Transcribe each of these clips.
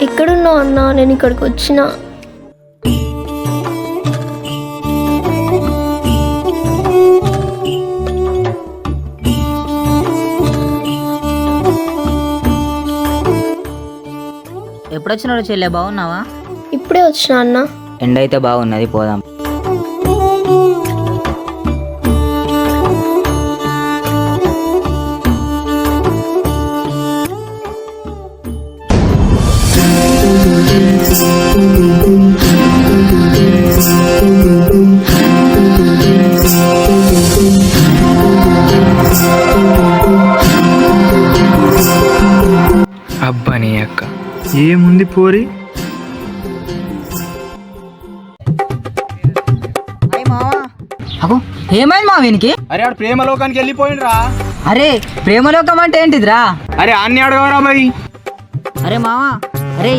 ఎక్కడున్నావు అన్నా? నేను ఇక్కడికి వచ్చిన. ఎప్పుడొచ్చినాడు చెల్లె? బాగున్నావా? ఇప్పుడే వచ్చిన అన్న. ఎండ అయితే బాగున్నది, పోదాం. అబ్బా నీ అక్క ఏముంది పోరి. ఏమైంది మా వీనికి? అరే ఆడు ప్రేమలోకానికి వెళ్ళిపోయిండ్రా. అరే ప్రేమలోకం అంటే ఏంటిదిరా? అరే అన్ని అడగవరా భయ్. అరే మావా, అరే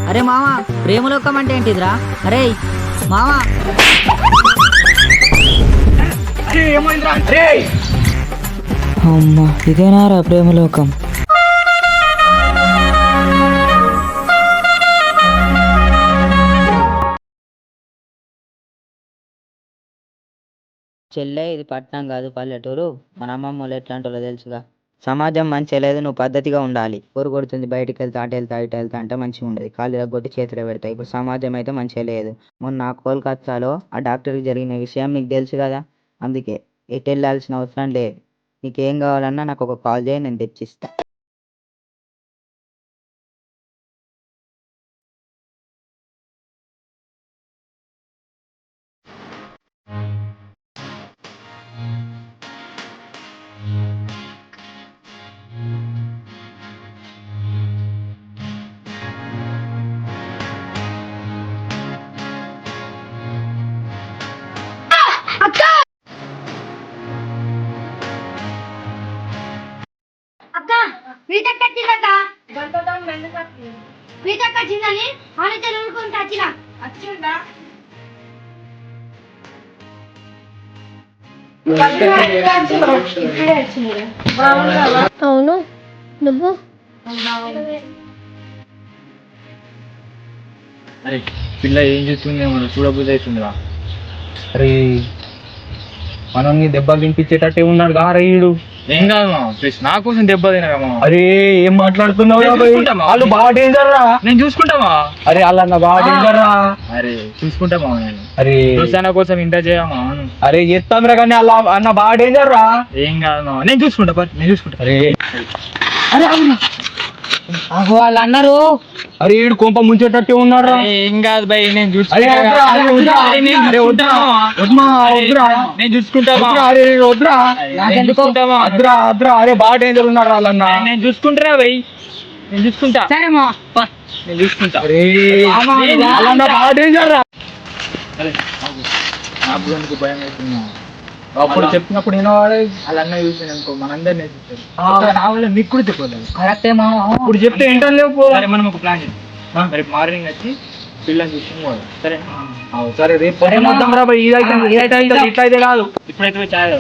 అరే మావా, ప్రేమలోకం అంటే ఏంటిదిరా? అరే మావా, అరే ఏమైందిరా? అరే అమ్మా ఇదేనారా ప్రేమలోకం? చెల్లె ఇది పట్నం కాదు, పల్లెటూరు. మన అమ్మమ్మ వాళ్ళు ఎట్లాంటి వాళ్ళో తెలుసుగా. సమాజం మంచిగా లేదు, నువ్వు పద్ధతిగా ఉండాలి. ఊరు కొడుతుంది, బయటికి వెళ్తా అటు వెళ్తా ఇటు వెళ్తా అంటే మంచిగా ఉండదు. కాళ్ళు రగ్గొట్టి చేతిలో పెడతాయి. ఇప్పుడు సమాజం అయితే మంచిగా లేదు. మొన్న కోల్కత్తాలో ఆ డాక్టర్కి జరిగిన విషయం నీకు తెలుసు కదా. అందుకే ఎటు వెళ్ళాల్సిన అవసరం లేదు. నీకేం కావాలన్నా నాకు ఒక కాల్ చేయి, నేను తెచ్చిస్తా. అక్క వీటక్క వచ్చిందక్క వీటక్క వచ్చిందని ఆమెతో ఊరుకుంటూ వచ్చిందా అవును, నువ్వు? అరే పిల్ల ఏం చేస్తుంది, మనం చూడబుద్ధి అవుతుందిరా. అరే మనల్ని దెబ్బ వినిపించేటట్టే ఉన్నాడు గారయ్యుడు. ఏం కాదు నా కోసం దెబ్బ తినగా. అరే ఏం మాట్లాడుతున్నావు? వాళ్ళు బాగా డేంజర్ రా. నేను చూసుకుంటామా? అరే వాళ్ళన్న బాగా డేంజర్ రా. అరే చూసుకుంటామా? అరే దోస్తాన కోసం ఇంత చేయమా? అరే చేస్తాం రా, కానీ అలా అన్న బాగా డేంజర్ రా. ఏం కాదు నేను చూసుకుంటా, నేను చూసుకుంటా. అరే అరే వాళ్ళు అన్నారు. అరే ఏడు కొంప ముంచేటట్టే ఉన్నాడు. ఏం కాదు భయ్, నేను చూసుకుంటా. అరే బాగా డేంజర్ ఉన్నాడు వాళ్ళన్న. నేను చూసుకుంటారా భయ్, నేను చూసుకుంటా. సరేమా నేను చూసుకుంటా. వాళ్ళన్న బాగా డేంజర్ రా. నాకు భయం అవుతున్నా. అప్పుడు చెప్పినప్పుడు నేను వాళ్ళన్న చూసాను అనుకో, మనందరినీ నీకు కూడా చెప్పలేదు. కరెక్టే మా. ఇప్పుడు చెప్తే ఏంటని లేవు. సరే మనం ఒక ప్లాన్ చేద్దాం. రేపు మార్నింగ్ వచ్చి పిల్లల్ని చూసుకుని పోదాం. సరే సరే రేపు వద్దాం రా. ఇదైతే ఇట్లా అయితే కాదు. ఇప్పుడైతే చాయ్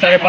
సరే.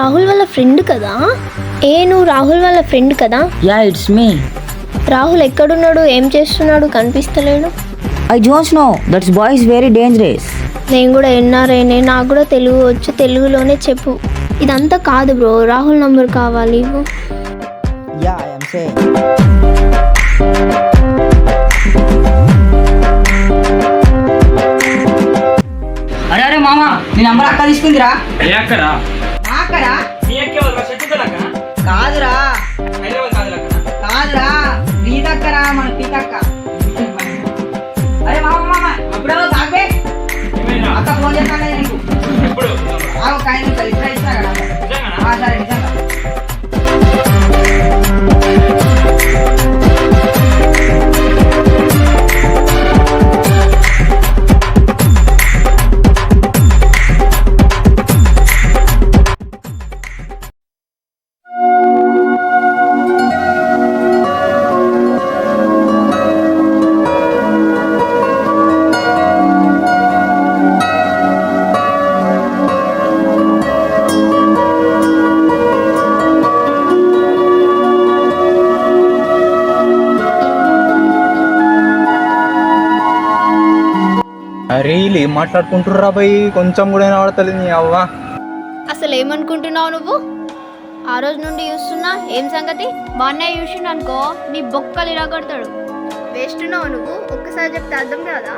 రాహుల్ వాళ్ళ ఫ్రెండ్ కదా? నువ్వు రాహుల్ వాళ్ళ ఫ్రెండ్ కదా? Yeah it's me. రాహుల్ ఎక్కడున్నాడు, ఏం చేస్తున్నాడు, కనిపిస్తలేడు. I don't know, that's boy is very dangerous. నేను కూడా ఎన్ఆర్ఐనే, నాకు కూడా తెలుగు వచ్చు, తెలుగులోనే చెప్పు. ఇదంతా కాదు బ్రో, రాహుల్ నంబర్ కావాలి ఇవ్వు. Yeah I am saying. అరే అరే మామ, నీ నంబర్ అక్క తీసుకుందిరా. ఏ అక్కరా? మా అక్కరా? నీ ఎక్కేవాళ్ళ చెట్టుదలక కాదురా, హైదరాబాద్ కాదులక్క. కాదురా, ప్రీతక్కరా, మన ప్రీతక్క. అరే మామ మామ, అప్పుడే తాగే ఏమైనా అక్క ఫోన్ చేస్తాను నీకు. ఎప్పుడు ఒక 5 నిమిషాలు ఇట్లా ఇస్తా కదా. నిజంగానా? సరే నిజంగా. అరే వీళ్ళు ఏం మాట్లాడుకుంటుర్రా భయ్, కొంచెం కూడా వినబడతలేదు నీ అవ్వ. అసలు ఏమనుకుంటున్నావు నువ్వు? ఆ రోజు నుండి చూస్తున్నా, ఏం సంగతి? బాగానే చూసిండు అనుకో, నీ బొక్కలు ఇరగొడతాడు. వేస్ట్ ఉన్నావు నువ్వు, ఒక్కసారి చెప్తే అర్థం కాదా?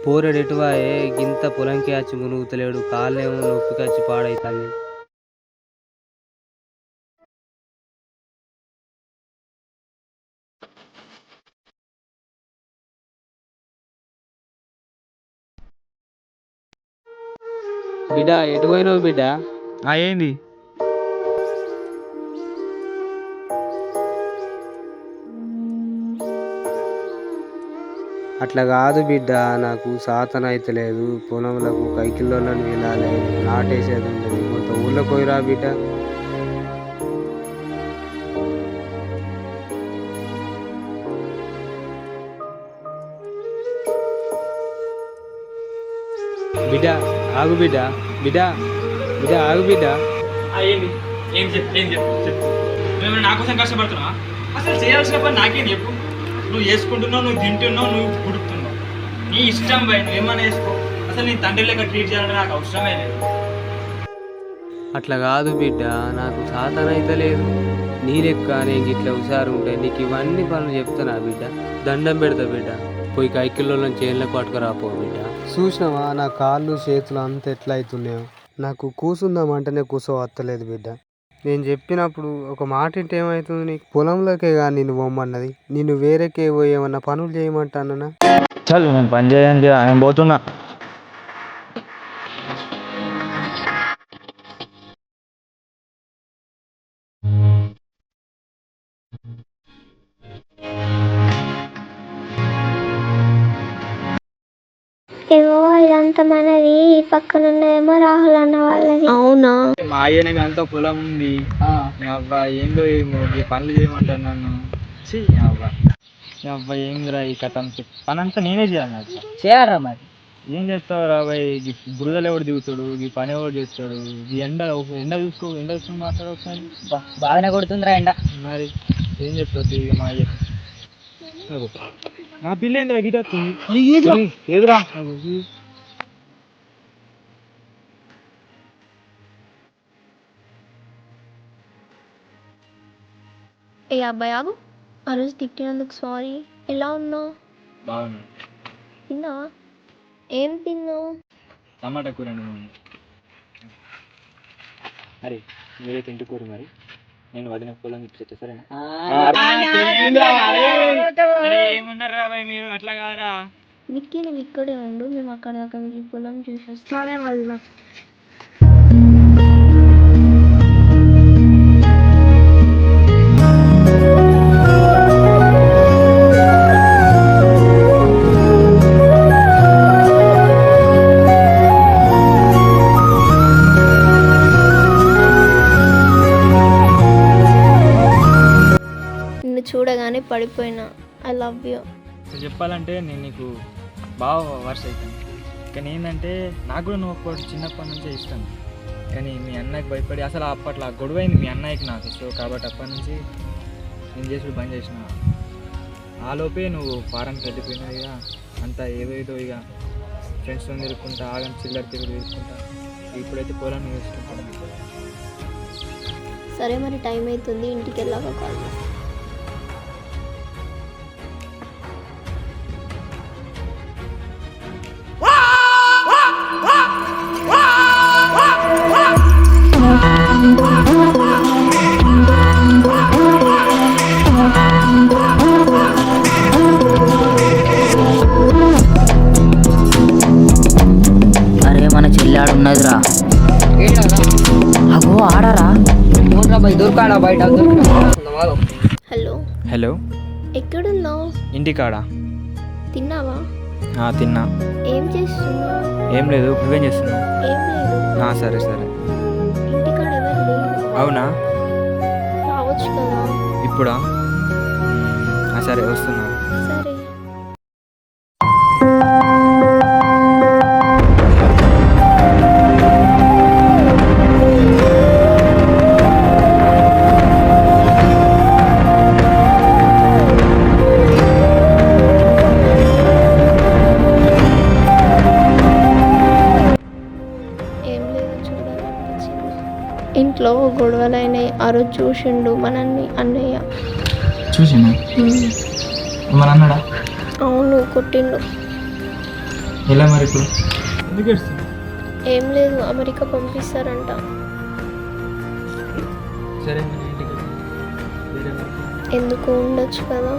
పోరెడు ఎటువాయే గింత పొలంకి వచ్చి మునుగుతలేడు, కాళ్ళేమో నొప్పికి వచ్చి పాడైతాంది. బిడ్డ ఎటు పోయినావు బిడ్డ? ఏంది? అట్లా కాదు బిడ్డ, నాకు సాతన అయితే లేదు. పొలంలకు కైకిల్లోలను వెళ్ళాలి, నాటేసేది ఉండదు. కొంత ఊళ్ళో పోయిరా బిడ్డ. బిడ్డ ఆగు బిడ్డ, బిడ్డ బిడ్డ ఆగు బిడ్డ. ఏంది? ఏం చెప్పు, ఏం చెప్పు, చెప్పు. నువ్వు నా కోసం కష్టపడుతున్నావా? అసలు చేయాల్సిన పని నాకేం చెప్పు. నువ్వు చేసుకుంటున్నావు, నువ్వు తింటున్నావు, నువ్వు పుడుతున్నావు, నీ ఇష్టం భయ, నువ్వు ఏమైనా వేసుకో. అసలు నీ తండ్రి లెక్క ట్రీట్ చేయాలంటే నాకు అవసరమే లేదు. అట్లా కాదు బిడ్డ, నాకు సాతన అయితే లేదు. నీ లెక్క నేను ఇట్లా హుషారు ఉంటే నీకు ఇవన్నీ పనులు చెప్తానా బిడ్డ? దండం పెడతా బిడ్డ, పోయి కైకిల్లో చేనులకు పట్టుకురాపో బిడ్డ. చూసినావా నా కాళ్ళు చేతులు అంత ఎట్లా అవుతున్నాయో? నాకు కూసుందామంటేనే కూసోవత్తలేదు బిడ్డ. నేను చెప్పినప్పుడు ఒక మాట ఇంటే ఏమవుతుంది నీకు? పొలంలోకే కానీ నిన్ను పోమన్నది, నిన్ను వేరేకే పోయి ఏమన్నా పనులు చేయమంటానా? చల్ నేను పని చేయండి, ఆయన పోతున్నా. ఏమో ఇదంతా మనది, ఈ పక్కన ఉన్నదేమో రాహుల్ అన్న వాళ్ళది. అవునా? మా అయ్యనే అంతా పొలం ఉంది. మీ అబ్బా ఏందో ఏమో ఈ పనులు చేయమంటారు నన్ను. మీ అబ్బా ఏందిరా ఈ కథ అంతా, పని అంతా నేనే చేయాలి. నాకు చేయాలరా మరి. ఏం చేస్తావు రాబాయ్, ఈ బురదలు ఎవడు దిగుతాడు, ఈ పని ఎవడు చేస్తాడు, ఈ ఎండ చూసుకుని మాట్లాడు ఒకసారి. బాగానే కొడుతుందిరా ఎండ. మరి ఏం చెప్తావు ఇక మా అయ్య. అగో, నా పిల్ల ఏందిరా గిట వస్తుంది ఏదిరా. ఏ అబ్బాయి ఆగు, ఆ రోజు తిట్టినందుకు సారీ. ఎలా ఉన్నావు? బాగున్నా. తిన్నావా? ఏం తిన్నావు? టమాటా కూర. అరే మీరే తింటుకోరు మరి, నేను వదిన పొలం ఇప్పిస్తే సరేనా? ఏమున్నారా మీరు అట్లా కారా. విక్కీ నువ్వు ఇక్కడే ఉండు, మేము అక్కడ దాకా వెళ్ళి పొలం చూసేస్తానే వదిన. నిన్ను చూడగానే పడిపోయినా. I love you. చెప్పాలంటే నేను నీకు బాగా వర్ష అవుతాను, కానీ ఏంటంటే నాకు కూడా నువ్వు అప్పుడు చిన్నప్పటి నుంచే ఇష్టం. కానీ మీ అన్నయ్యకి భయపడి అసలు అప్పట్లో గొడవ అయింది మీ అన్నయ్యకి నాకు. సో కాబట్టి అప్పటి నుంచి నేను చేసుడు బంద్ చేసిన. ఆ లోపే నువ్వు ఫారెన్కి వెళ్ళిపోయినావు. ఇక అంతా ఏదో ఇక ఫ్రెండ్స్తో తిరుగుకుంటా, ఆగని చిల్లర తిరుగు తీసుకుంటా. ఇప్పుడైతే పొలాన్ని వేసుకుంటాను. సరే మరి టైం అవుతుంది, ఇంటికి వెళ్ళాక కాల్ చేస్తాను. అరే మన చెల్లాడు ఉన్నదిరా. అగో ఆడరా. దొరకాడా బయట. హలో, హలో, ఎక్కడున్నావు? ఇంటికాడ. తిన్నావా? తిన్నా. ఏం చేస్తున్నావు? ఏం లేదు, నువ్వేం చేస్తున్నావు? ఏం లేదు. సరే సరే. ఇంటికాడ ఎవరు లేరు. అవునా? రావచ్చు కదా. ఇప్పుడా? సరే వస్తున్నా. సరే. ఏం లేదు, చూడాలనిపించింది. ఇంట్లో గొడవలైనాయి. ఆ రోజు చూసిండు మనల్ని అన్నయ్య. చూసినా మన అన్నాడా? అవును, కొట్టిండు. ఎలా మరి ఇప్పుడు? ఎందుకు ఏడుస్తుంది? ఏం లేదు, అమెరికా పంపిస్తారంట. సరే మన ఇంటికి వేరే ఎందుకు ఉండొచ్చు కదా.